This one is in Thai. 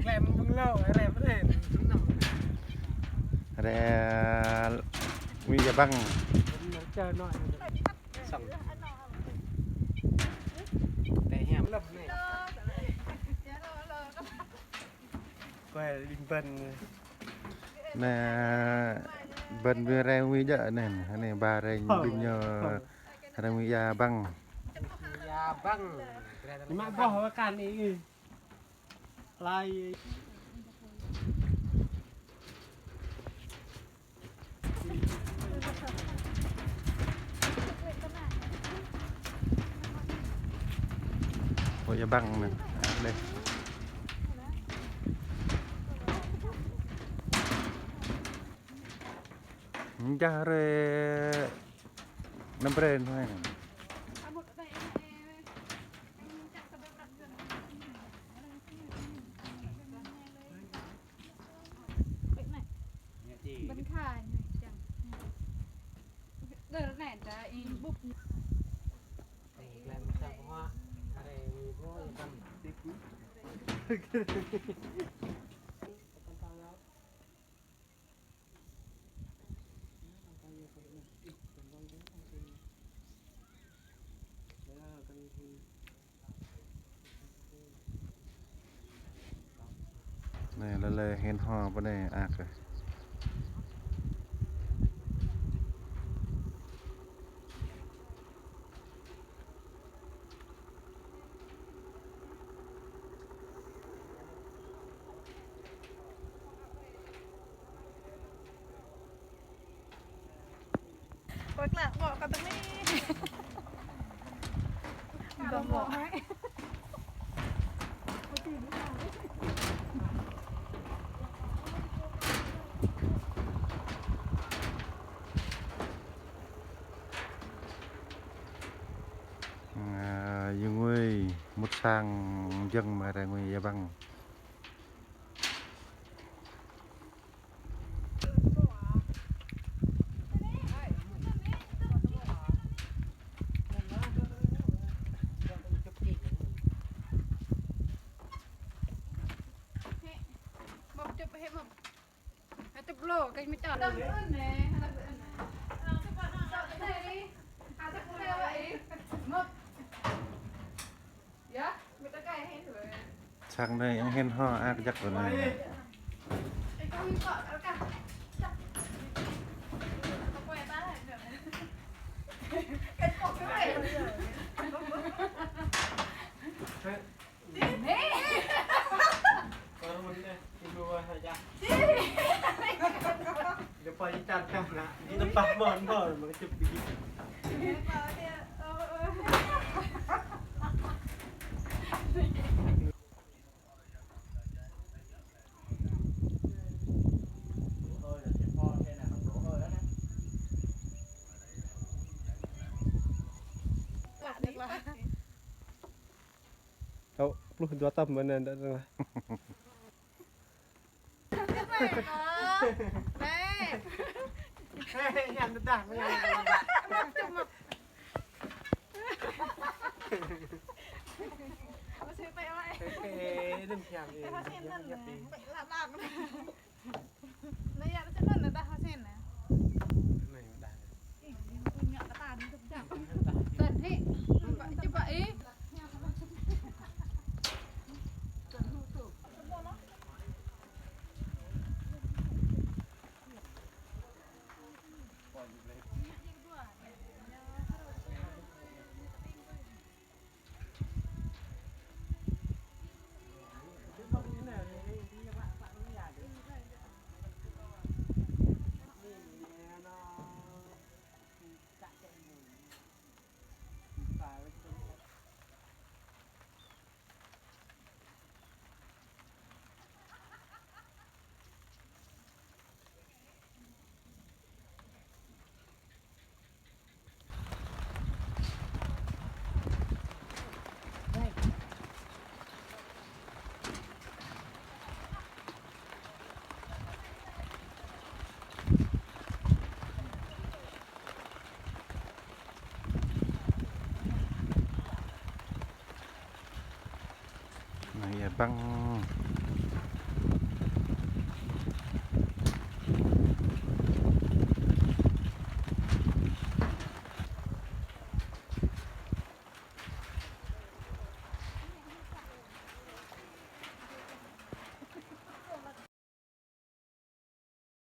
แกล้มมึงเล่าอะไรบ่ได้อะไรมีจะบังเจอหน่อยสั่งแต่แหมลับนี่ก็ลิงเบิ้นน่ะเบิ้นมีแรงมีเยอะนั่นอันนี้บาแรงบินเยอะแรงมียาบังยาบังนี่มาบอกว่าการนี้อะไรโอ้ยบังนั่นเลยยาเรน้ำเบรนให้บันขายจังเดินไหนจ้ะอีบุกแกล้มจังว่าอะไรมีพวกกันติดนี่แล้วเลยเห็นห่อบ่ได้อากเลยก็กล้าบอกกันตรงนี้บอกไหมยังงวยมุดสร้างยังมาแรงงวยยาบังจุบโลกกันไม่จอดเลยช่างได้ยังเห็นห่ออากยักษ์เลยเดี๋ยวพอจะจัดกันนะนี่ต้องปักบอลมันก็จะบีเอาปลุกตัวตับมันนั่นได้ไหมแม่ยันด่าไม่ยังมาซื้อไปเอาไว้เรื่องแข็งเองเขาเส้นนั่นนะไปลาบระยะจะนั่นนะแต่เขาเส้นนะไม่ได้อีกคุณเหงาตาดีทุกอย่างเต้นให้จะไปอย่าบัง